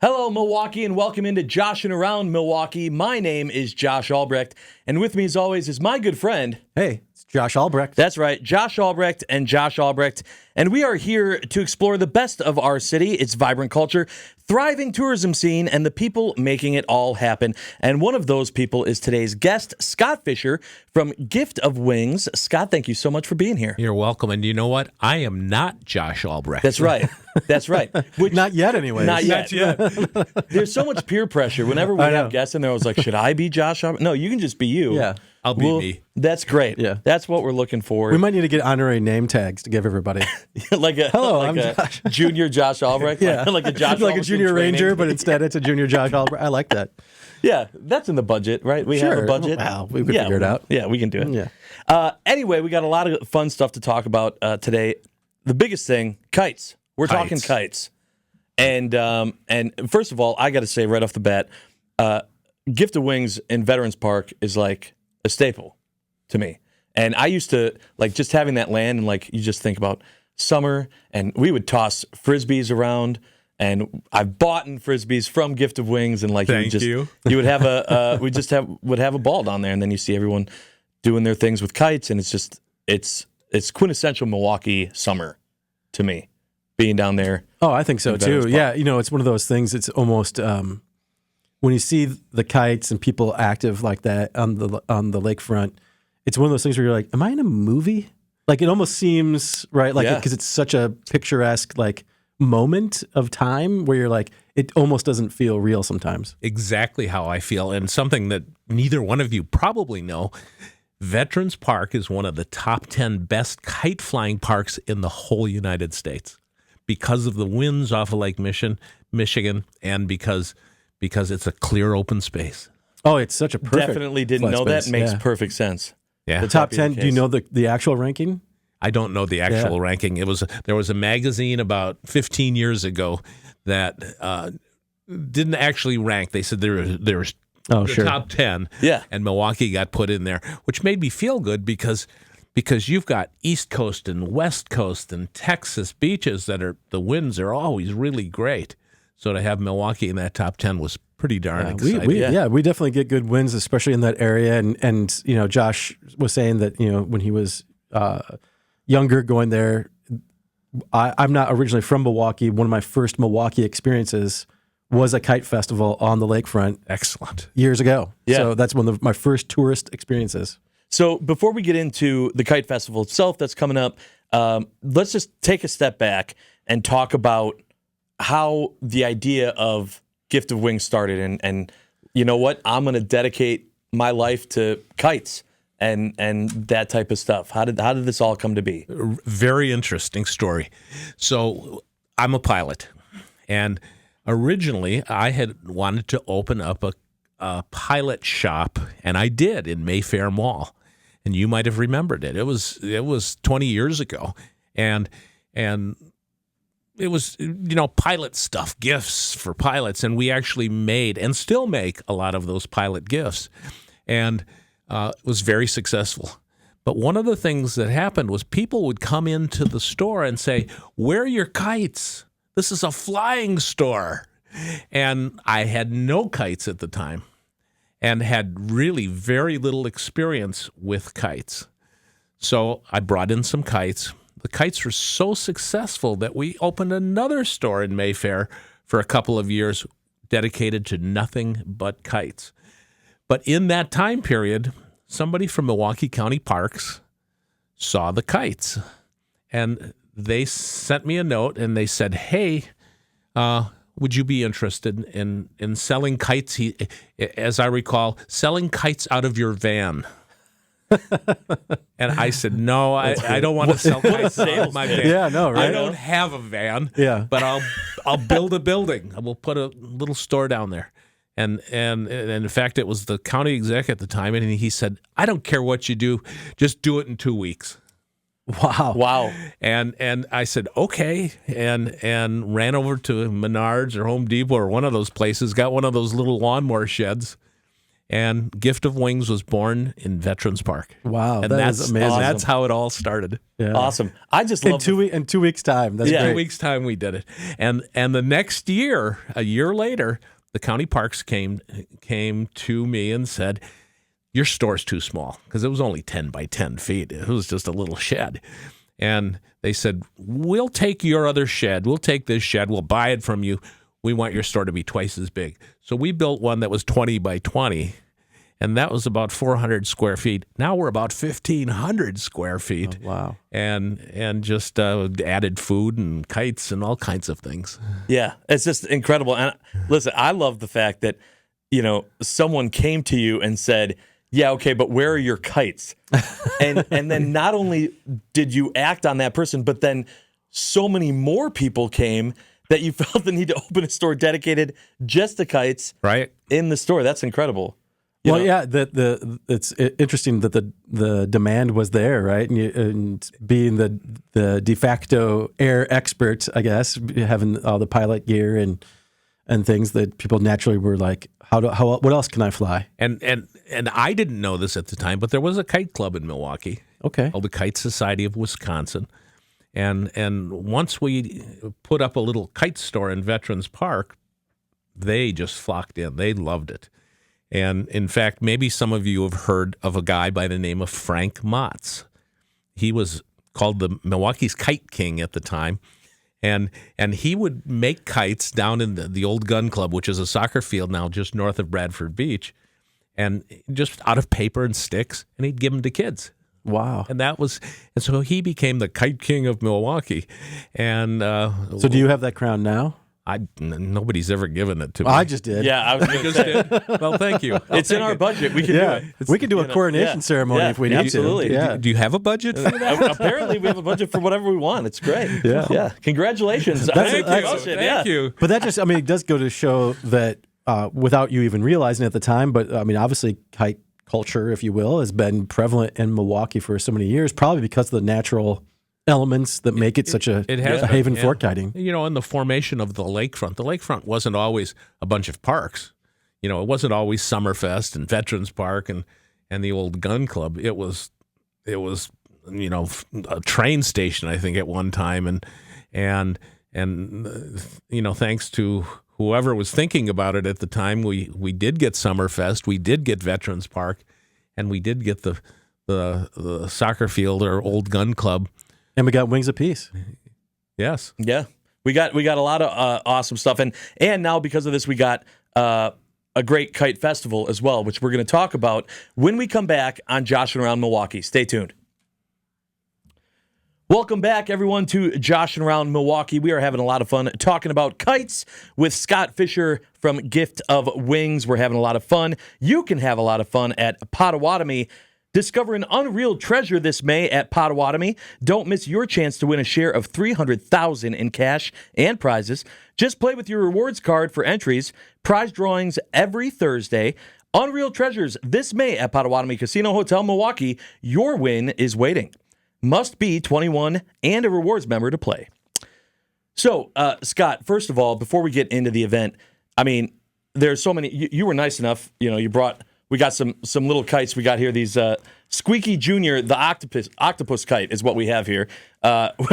Hello, Milwaukee, and welcome into Joshing Around Milwaukee. My name is Josh Albrecht, and with me, as always, is my good friend. Hey, it's Josh Albrecht. That's right, Josh Albrecht and Josh Albrecht, and we are here to explore the best of our city, its vibrant culture, thriving tourism scene, and the people making it all happen. And one of those people is today's guest, Scott Fisher from Gift of Wings. Scott, thank you so much for being here. You're welcome. And you know what? I am not Josh Albrecht. That's right. That's right. Which, Not yet, anyways. Not yet. There's so much peer pressure. Whenever we I know. have guests in there, I was like, should I be Josh Albrecht? No, you can just be you. Yeah. I'll be me. That's great. Yeah. That's what we're looking for. We might need to get honorary name tags to give everybody. like a Hello, like I'm a Josh. junior Josh Albrecht. Yeah. Like a Josh like a Albrecht junior in training. ranger, but instead it's a junior Josh Albrecht. I like that. Yeah, that's in the budget, right? We have a Sure. budget. Wow, we could figure it out. Yeah, we can do it. Yeah. Anyway, we got a lot of fun stuff to talk about today. The biggest thing, kites. We're talking kites. And first of all, I got to say right off the bat, Gift of Wings in Veterans Park is like a staple to me. And I used to, like, just having that land and, like, you just think about summer, and we would toss Frisbees around, and I've bought in Frisbees from Gift of Wings, and, like, you would have would have a ball down there, and then you see everyone doing their things with kites, and it's quintessential Milwaukee summer to me, being down there. Oh, I think so in Veterans too. Park. Yeah, you know, it's one of those things. It's almost when you see the kites and people active like that on the lakefront. It's one of those things where you're like, "Am I in a movie?" Like it almost seems right, like because it's such a picturesque like moment of time where you're like, it almost doesn't feel real sometimes. Exactly how I feel. And something that neither one of you probably know, Veterans Park is one of the top 10 best kite flying parks in the whole United States because of the winds off of Lake Michigan, and because it's a clear open space. Oh, it's such a perfect. Definitely didn't flat know that. space. Makes Yeah. perfect sense. Yeah. The top That'd be the 10. Do you case. know the actual ranking? I don't know the actual ranking. There was a magazine about 15 years ago that didn't actually rank. They said there was the top 10. Yeah. And Milwaukee got put in there, which made me feel good because you've got East Coast and West Coast and Texas beaches the winds are always really great. So to have Milwaukee in that top 10 was pretty darn exciting. We definitely get good wins, especially in that area. And you know, Josh was saying that, you know, when he was younger going there, I'm not originally from Milwaukee. One of my first Milwaukee experiences was a kite festival on the lakefront. Excellent. Years ago. Yeah. So that's one of my first tourist experiences. So before we get into the Kite Festival itself that's coming up, let's just take a step back and talk about how the idea of Gift of Wings started. And you know what? I'm going to dedicate my life to kites and that type of stuff. How did this all come to be? Very interesting story. So I'm a pilot, and originally I had wanted to open up a pilot shop, and I did in Mayfair Mall. And you might have remembered it. It was 20 years ago, and it was, you know, pilot stuff, gifts for pilots, and we actually made and still make a lot of those pilot gifts, and it was very successful. But one of the things that happened was people would come into the store and say, "Where are your kites? This is a flying store." And I had no kites at the time and had really very little experience with kites. So I brought in some kites. The kites were so successful that we opened another store in Mayfair for a couple of years dedicated to nothing but kites. But in that time period, somebody from Milwaukee County Parks saw the kites, and they sent me a note and they said, "Hey, would you be interested in selling kites?" As I recall, selling kites out of your van. And I said, "No, I don't want to sell kites out of my van. Yeah, no, right? I don't have a van. Yeah. But I'll build a building. I will put a little store down there." And in fact, it was the county exec at the time, and he said, "I don't care what you do, just do it in 2 weeks." Wow. And I said, "Okay," and ran over to Menards or Home Depot or one of those places, got one of those little lawnmower sheds, And Gift of Wings was born in Veterans Park. Wow, And that that's is amazing. And that's how it all started. Yeah. Awesome. I just In love 2 weeks' time. That's Yeah. great. 2 weeks' time we did it. And the next year, a year later, the county parks came to me and said, your store's too small, because it was only 10 by 10 feet. It was just a little shed. And they said, we'll take your other shed. We'll take this shed. We'll buy it from you. We want your store to be twice as big. So we built one that was 20 by 20, and that was about 400 square feet. Now we're about 1,500 square feet. Oh, wow. And just added food and kites and all kinds of things. Yeah, it's just incredible. And listen, I love the fact that, someone came to you and said, yeah, okay, but where are your kites? And then not only did you act on that person, but then so many more people came that you felt the need to open a store dedicated just to kites Right. in the store. That's incredible. You Well, know? yeah, it's interesting that the demand was there, right? And being the de facto air expert, I guess, having all the pilot gear and things, that people naturally were like, what else can I fly? And I didn't know this at the time, but there was a kite club in Milwaukee Okay. called the Kite Society of Wisconsin. And once we put up a little kite store in Veterans Park, they just flocked in. They loved it. And in fact, maybe some of you have heard of a guy by the name of Frank Motz. He was called the Milwaukee's Kite King at the time. And he would make kites down in the old gun club, which is a soccer field now just north of Bradford Beach, and just out of paper and sticks, and he'd give them to kids. Wow. And so he became the Kite King of Milwaukee. And So do you have that crown now? nobody's ever given it to me. I just did. Yeah, I was going to say. Well, thank you. It's in our budget. We can do it. We could do a coronation ceremony if we need absolutely. to. Yeah. Do you have a budget for that? Apparently, we have a budget for whatever we want. It's great. Yeah. Congratulations. Thank you. Promotion, Thank you. But that just, it does go to show that without you even realizing it at the time, but obviously kite culture, if you will, has been prevalent in Milwaukee for so many years, probably because of the natural elements that make it such a haven for kiting. In the formation of the lakefront wasn't always a bunch of parks. It wasn't always Summerfest and Veterans Park and the old gun club. It was a train station, I think, at one time, and thanks to whoever was thinking about it at the time, we did get Summerfest, we did get Veterans Park, and we did get the soccer field or old gun club. And we got Wings apiece. Yes. Yeah. We got a lot of awesome stuff. And now because of this, we got a great kite festival as well, which we're going to talk about when we come back on Joshing Around Milwaukee. Stay tuned. Welcome back, everyone, to Joshing Around Milwaukee. We are having a lot of fun talking about kites with Scott Fisher from Gift of Wings. We're having a lot of fun. You can have a lot of fun at Potawatomi. Discover an unreal treasure this May at Potawatomi. Don't miss your chance to win a share of $300,000 in cash and prizes. Just play with your rewards card for entries. Prize drawings every Thursday. Unreal treasures this May at Potawatomi Casino Hotel, Milwaukee. Your win is waiting. Must be 21 and a rewards member to play. So, Scott, first of all, before we get into the event, there's so many. You were nice enough. You brought. We got some little kites. We got here these Squeaky Jr., the octopus kite is what we have here,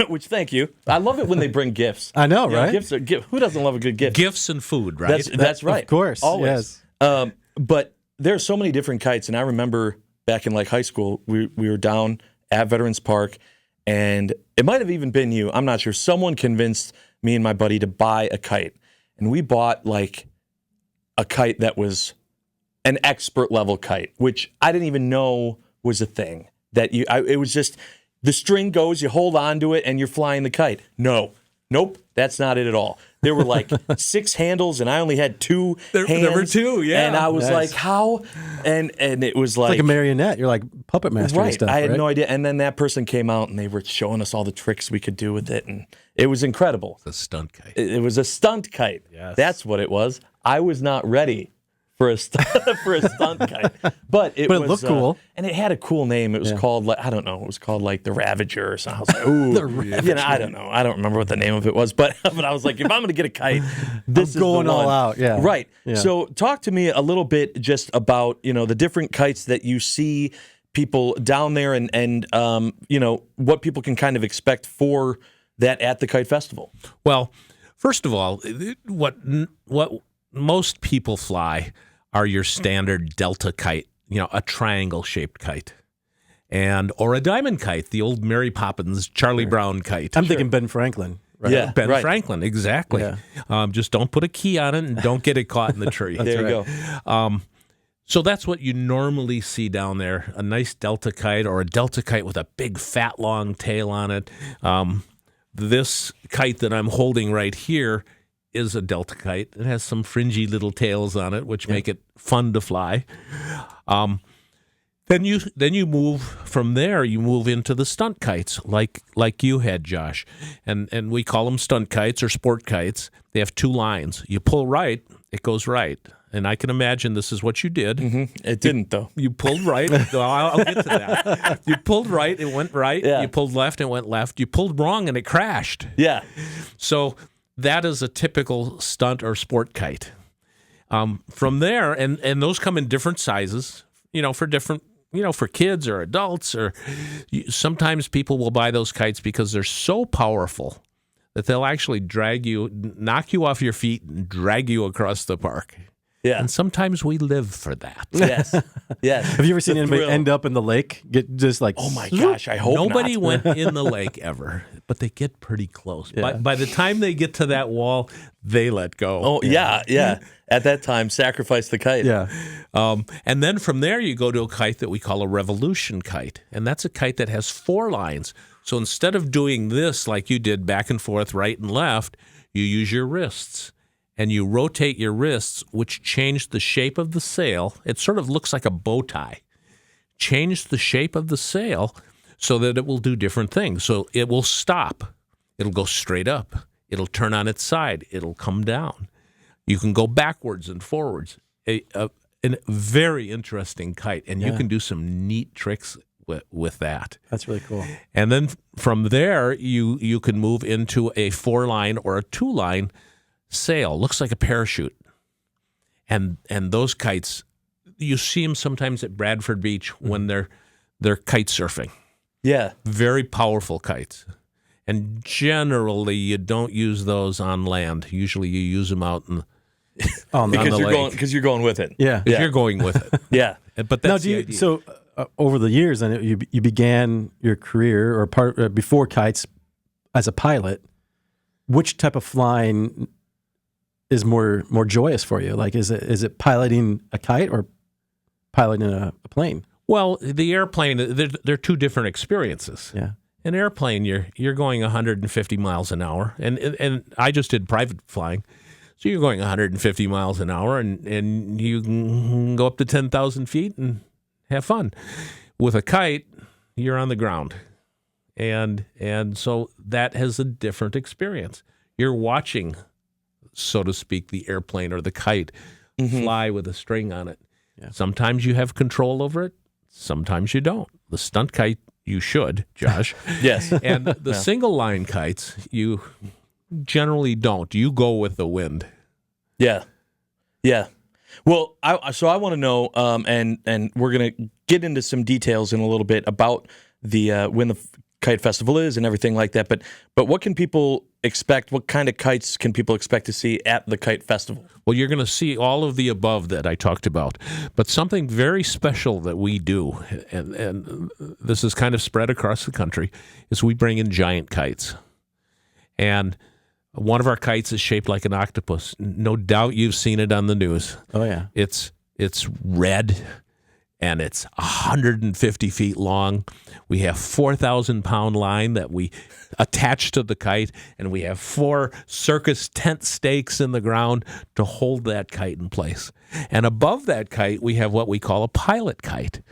which thank you. I love it when they bring gifts. I know, right? Gifts who doesn't love a good gift? Gifts and food, right? That's right. Of course. Always. Yes. But there's so many different kites, and I remember back in high school, we were down at Veterans Park, and it might have even been you. I'm not sure. Someone convinced me and my buddy to buy a kite, and we bought a kite that was an expert level kite, which I didn't even know was a thing. It was just the string goes, you hold on to it, and you're flying the kite. Nope, that's not it at all. There were 6 handles, and I only had 2 hands. There were 2, yeah. And I was Nice. like, how? And it was Like a marionette. You're like puppet master and right. stuff, I had right? no idea. And then that person came out, and they were showing us all the tricks we could do with it, and it was incredible. It's a stunt kite. It was a stunt kite. Yes. That's what it was. I was not ready for a stunt kite, but it looked cool, and it had a cool name. It was called like I don't know. It was called like the Ravager or something. I was like, ooh, The Ravager. you know, I don't know. I don't remember what the name of it was, but I was like, if I'm going to get a kite, this is going the one. all out. Yeah, right. Yeah. So talk to me a little bit just about the different kites that you see people down there, and what people can kind of expect for that at the Kite Festival. Well, first of all, what most people fly are your standard Delta kite, a triangle-shaped kite, or a diamond kite, the old Mary Poppins, Charlie Brown kite. I'm thinking Ben Franklin. Right? Yeah, Ben Franklin, exactly. Yeah. Just don't put a key on it and don't get it caught in the tree. There you go. So that's what you normally see down there, a nice Delta kite or a Delta kite with a big, fat, long tail on it. This kite that I'm holding right here is a Delta kite. It has some fringy little tails on it, which make it fun to fly. Then you move from there. You move into the stunt kites, like you had, Josh, and we call them stunt kites or sport kites. They have two lines. You pull right, it goes right, and I can imagine this is what you did. Mm-hmm. It didn't though. You pulled right. No, I'll get to that. You pulled right, it went right. Yeah. You pulled left, it went left. You pulled wrong, and it crashed. Yeah. So that is a typical stunt or sport kite. From there, and those come in different sizes, for different, for kids or adults, or sometimes people will buy those kites because they're so powerful that they'll actually knock you off your feet and drag you across the park. Yeah. And sometimes we live for that. Yes. Yes. Have you ever seen anybody thrill. end up in the lake? Get just like, Oh my gosh! I hope Nobody not. went in the lake ever, but they get pretty close. Yeah. By the time they get to that wall, they let go. Oh yeah. At that time, sacrifice the kite. yeah, And then from there, you go to a kite that we call a revolution kite. And that's a kite that has 4 lines. So instead of doing this like you did back and forth, right and left, you use your wrists. And you rotate your wrists, which change the shape of the sail. It sort of looks like a bow tie. Change the shape of the sail so that it will do different things. So it will stop. It'll go straight up. It'll turn on its side. It'll come down. You can go backwards and forwards. A very interesting kite, and you can do some neat tricks with that. that's really cool. And then from there, you can move into a 4-line or a 2-line sail. Looks like a parachute. And those kites, you see them sometimes at Bradford Beach when they're kite surfing. Yeah. Very powerful kites. And generally, you don't use those on land. Usually, you use them out in On the lake. Because you're going with it. Yeah. if you're going with it. Yeah. But Now, that's the idea. so over the years, I know you began your career or before kites as a pilot. Which type of flying is more joyous for you? Like, is it piloting a kite or piloting a plane? Well, the airplane, they're two different experiences. Yeah. An airplane, you're going 150 miles an hour, and I just did private flying, so you're going 150 miles an hour, and you can go up to 10,000 feet and have fun. With a kite, you're on the ground, and so that has a different experience. You're watching, so to speak, the airplane or the kite fly with a string on it. Yeah. Sometimes you have control over it. Sometimes you don't. The stunt kite, you should, Josh. Yes. And the single line kites, you generally don't. You go with the wind. Yeah. Yeah. Well, I want to know, and we're going to get into some details in a little bit about the when the Kite Festival is and everything like that. But what can people expect? What kind of kites can people expect to see at the Kite Festival? Well, you're going to see all of the above that I talked about, but something very special that we do, and this is kind of spread across the country, is we bring in giant kites. And one of our kites is shaped like an octopus. No doubt you've seen it on the news. Oh yeah. It's red, and it's 150 feet long. We have 4,000-pound line that we attach to the kite, and we have 4 circus tent stakes in the ground to hold that kite in place. And above that kite, we have what we call a pilot kite.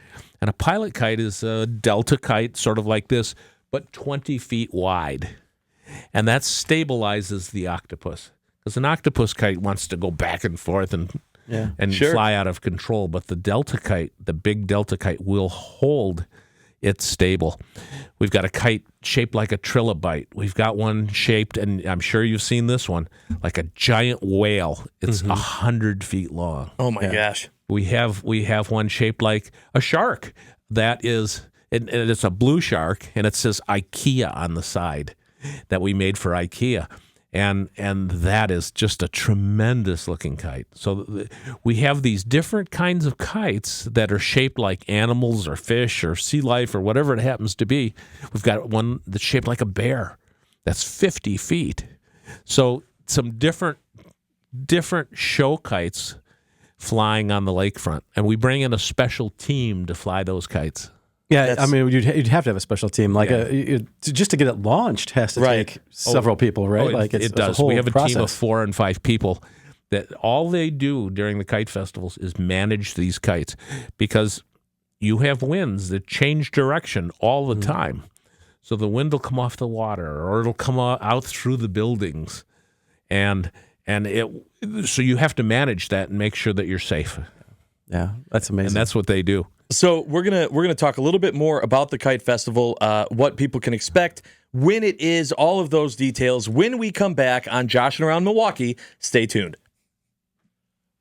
And a pilot kite is a delta kite, sort of like this, but 20 feet wide. And that stabilizes the octopus, because an octopus kite wants to go back and forth and and fly out of control. But the Delta Kite, the big Delta Kite, will hold its stable. We've got a kite shaped like a trilobite. We've got one shaped, and I'm sure you've seen this one, like a giant whale. It's 100 feet long. Oh my gosh. We have one shaped like a shark. That is, and it's a blue shark, and it says IKEA on the side, that we made for IKEA. And that is just a tremendous looking kite. So we have these different kinds of kites that are shaped like animals or fish or sea life or whatever it happens to be. We've got one that's shaped like a bear. That's 50 feet. So some different show kites flying on the lakefront. And we bring in a special team to fly those kites. Yeah, I mean, you'd have to have a special team. Like, just to get it launched has to take several people, right? Like it does. We have a team of 4 and 5 people that all they do during the kite festivals is manage these kites, because you have winds that change direction all the time. So the wind will come off the water, or it'll come out through the buildings, so you have to manage that and make sure that you're safe. Yeah, that's amazing. And that's what they do. So we're gonna talk a little bit more about the Kite Festival, what people can expect, when it is, all of those details. When we come back on Joshing Around Milwaukee, stay tuned.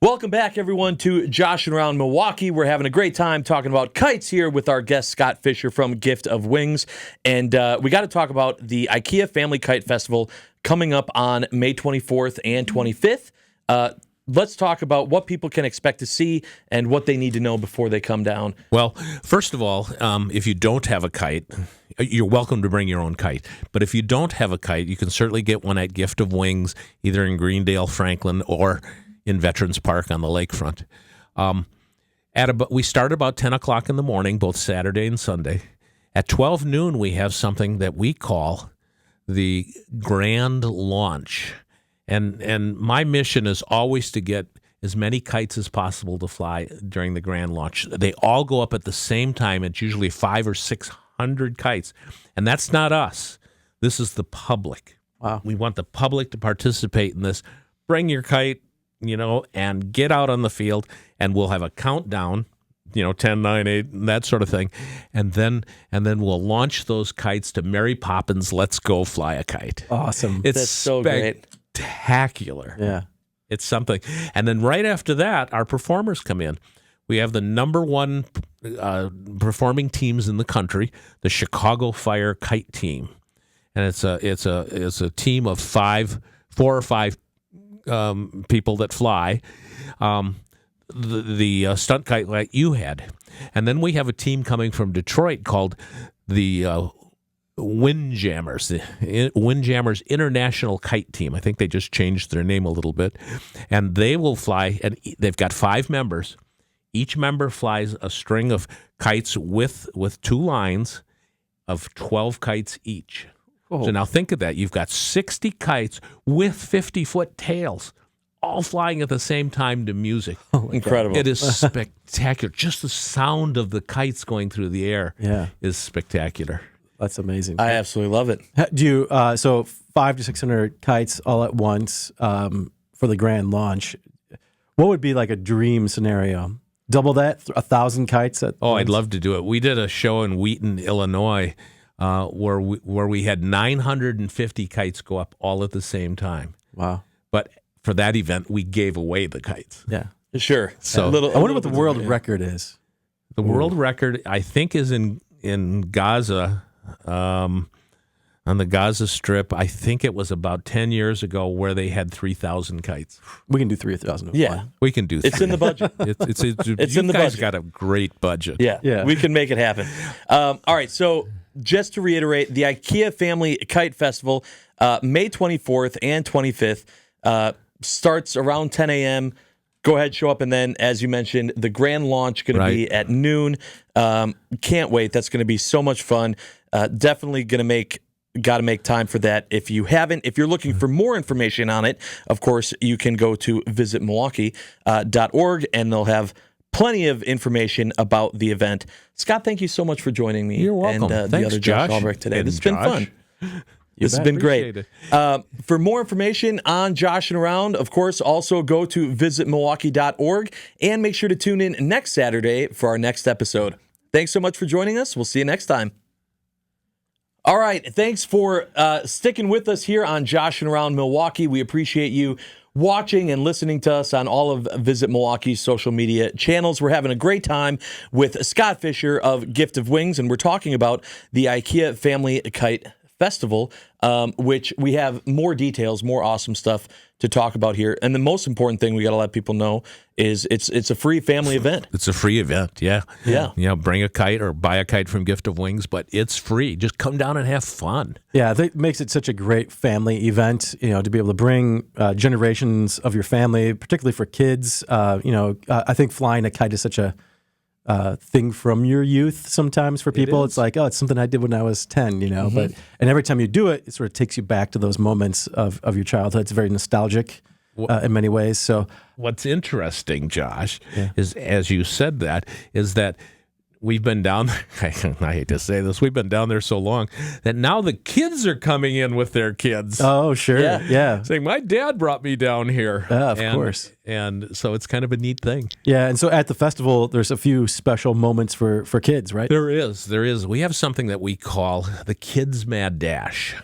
Welcome back, everyone, to Joshing Around Milwaukee. We're having a great time talking about kites here with our guest Scott Fisher from Gift of Wings, and we got to talk about the IKEA Family Kite Festival coming up on May 24th and 25th. Let's talk about what people can expect to see and what they need to know before they come down. Well, first of all, if you don't have a kite, you're welcome to bring your own kite. But if you don't have a kite, you can certainly get one at Gift of Wings, either in Greendale, Franklin, or in Veterans Park on the lakefront. We start about 10 o'clock in the morning, both Saturday and Sunday. At 12 noon, we have something that we call the Grand Launch. And my mission is always to get as many kites as possible to fly during the Grand Launch. They all go up at the same time. It's usually 500 or 600 kites. And that's not us. This is the public. Wow. We want the public to participate in this. Bring your kite, and get out on the field, and we'll have a countdown, 10, 9, 8, and that sort of thing. And then we'll launch those kites to Mary Poppins' Let's Go Fly a Kite. Awesome. That's so great. Spectacular. Yeah. It's something. And then right after that, our performers come in. We have the number one performing teams in the country, the Chicago Fire Kite Team. And it's a team of 4 or 5 people that fly. The stunt kite like you had. And then we have a team coming from Detroit called the Windjammers, the Windjammers International Kite Team. I think they just changed their name a little bit. And they will fly, and they've got 5 members. Each member flies a string of kites with 2 lines of 12 kites each. Oh. So now think of that. You've got 60 kites with 50-foot tails, all flying at the same time to music. Oh, incredible. It is spectacular. Just the sound of the kites going through the air is spectacular. That's amazing. I absolutely love it. Do you so 500 to 600 kites all at once for the Grand Launch? What would be like a dream scenario? Double that, 1,000 kites at once? I'd love to do it. We did a show in Wheaton, Illinois, where we had 950 kites go up all at the same time. Wow! But for that event, we gave away the kites. Yeah, sure. So I wonder what the world record is. The world record, I think, is in Gaza. On the Gaza Strip, I think it was about 10 years ago where they had 3,000 kites. We can do 3,000. Yeah. We can do that. It's in the budget. It's It's you in the guys budget. got a great budget. Yeah, we can make it happen. All right, so just to reiterate, the IKEA Family Kite Festival, May 24th and 25th, starts around 10 a.m., Go ahead, show up, and then, as you mentioned, the Grand Launch going to be at noon. Can't wait. That's going to be so much fun. Definitely got to make time for that. If you haven't, if you're looking for more information on it, of course, you can go to visitmilwaukee.org, and they'll have plenty of information about the event. Scott, thank you so much for joining me. You're welcome. And Thanks, the other Josh Albrecht today. and This has been fun. This has been great. Appreciate For more information on Joshing Around, of course, also go to visitmilwaukee.org and make sure to tune in next Saturday for our next episode. Thanks so much for joining us. We'll see you next time. All right. Thanks for sticking with us here on Joshing Around Milwaukee. We appreciate you watching and listening to us on all of Visit Milwaukee's social media channels. We're having a great time with Scott Fisher of Gift of Wings, and we're talking about the IKEA Family Kite Festival, which we have more details, more awesome stuff to talk about here. And the most important thing we got to let people know is it's a free family event. It's a free event, yeah. Yeah. You know, bring a kite or buy a kite from Gift of Wings, but it's free. Just come down and have fun. Yeah, that makes it such a great family event, you know, to be able to bring generations of your family, particularly for kids. I think flying a kite is such a thing from your youth sometimes for people. It's like, oh, it's something I did when I was 10, you know. Mm-hmm. And every time you do it, it sort of takes you back to those moments of your childhood. It's very nostalgic in many ways. So what's interesting, Josh, is as you said that, is that we've been down there, I hate to say this, we've been down there so long that now the kids are coming in with their kids. Oh, sure. Yeah. Saying, my dad brought me down here. Of course. And so it's kind of a neat thing. Yeah, and so at the festival, there's a few special moments for kids, right? There is. We have something that we call the Kids Mad Dash.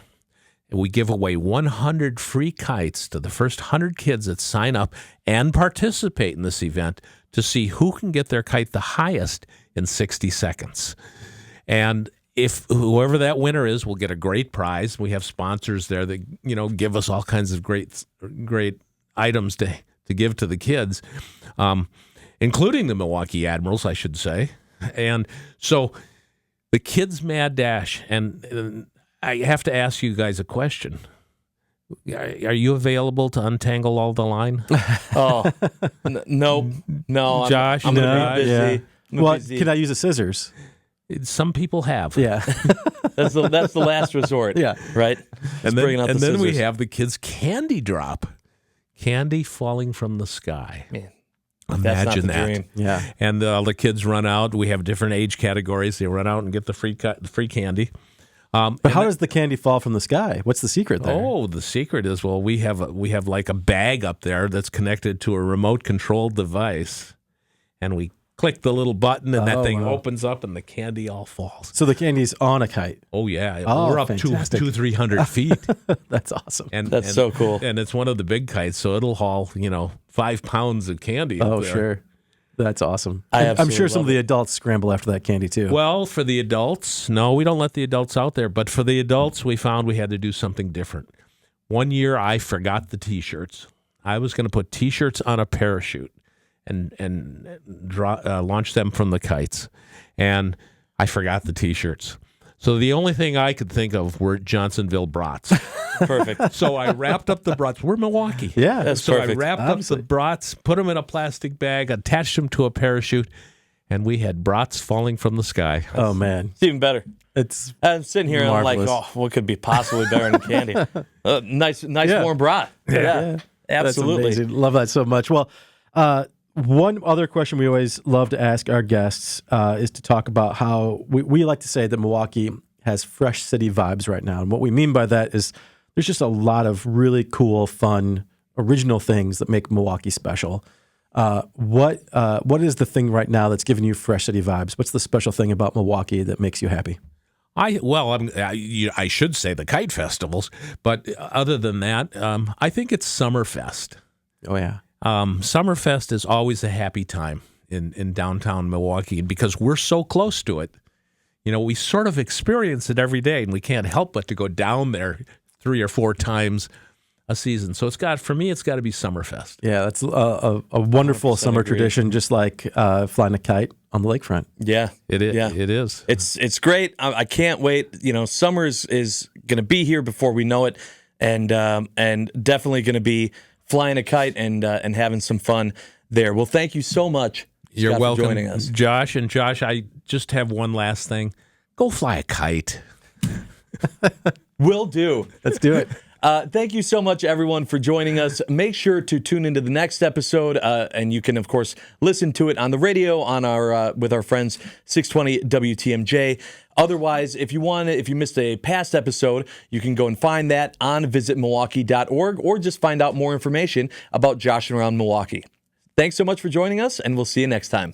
We give away 100 free kites to the first 100 kids that sign up and participate in this event to see who can get their kite the highest in 60 seconds. And if whoever that winner is will get a great prize. We have sponsors there that, you know, give us all kinds of great items to give to the kids, including the Milwaukee Admirals, I should say. And so the Kids Mad Dash, and I have to ask you guys a question. Are you available to untangle all the line? No, Josh, I'm gonna be busy. Yeah. Well, busy. can I use the scissors? Some people have. Yeah. That's the last resort. Yeah. Right. And bringing out then, the we scissors. have the kids' candy drop. Candy falling from the sky. Man, that's not Imagine the that. dream. Yeah. And all the kids run out. We have different age categories. They run out and get the free candy. But how does the candy fall from the sky? What's the secret there? Oh, the secret is, well, we have like a bag up there that's connected to a remote controlled device, and we click the little button, and that thing opens up, and the candy all falls. So the candy's on a kite. Oh yeah, Oh, we're up fantastic. 200-300 feet. That's awesome. That's so cool. And it's one of the big kites, so it'll haul 5 pounds of candy. Oh, up there. sure. That's awesome. I I'm absolutely sure some love of the adults scramble after that candy too. Well, for the adults, no, we don't let the adults out there. But for the adults, we found we had to do something different. One year, I forgot the T-shirts. I was going to put T-shirts on a parachute and launch them from the kites. And I forgot the T-shirts. So the only thing I could think of were Johnsonville brats. Perfect. So I wrapped up the brats. We're Milwaukee. yeah. That's So perfect. I wrapped Obviously. up the brats, put them in a plastic bag, attached them to a parachute, and we had brats falling from the sky. Oh man. It's even better. It's I'm sitting here and I'm like, Marvelous. what could be possibly better than candy? Nice Yeah. warm brat. Yeah. That's Absolutely. amazing. Love that so much. Well, one other question we always love to ask our guests is to talk about how we like to say that Milwaukee has fresh city vibes right now. And what we mean by that is there's just a lot of really cool, fun, original things that make Milwaukee special. What is the thing right now that's giving you fresh city vibes? What's the special thing about Milwaukee that makes you happy? I should say the kite festivals, but other than that, I think it's Summerfest. Oh yeah. Summerfest is always a happy time in downtown Milwaukee, and because we're so close to it, we sort of experience it every day, and we can't help but to go down there 3 or 4 times a season. So it's got to be Summerfest. Yeah, that's a wonderful summer agree. tradition, just like flying a kite on the lakefront. Yeah. It is. Yeah. It is. It's great. I can't wait. Summer is going to be here before we know it, and definitely going to be flying a kite and having some fun there. Well, thank you so much. You're Scott, welcome, for joining us. Josh. And Josh, I just have one last thing. Go fly a kite. Will do. Let's do it. Thank you so much, everyone, for joining us. Make sure to tune into the next episode, and you can, of course, listen to it on the radio on our with our friends 620 WTMJ. Otherwise, if you missed a past episode, you can go and find that on visitmilwaukee.org or just find out more information about Joshing Around Milwaukee. Thanks so much for joining us, and we'll see you next time.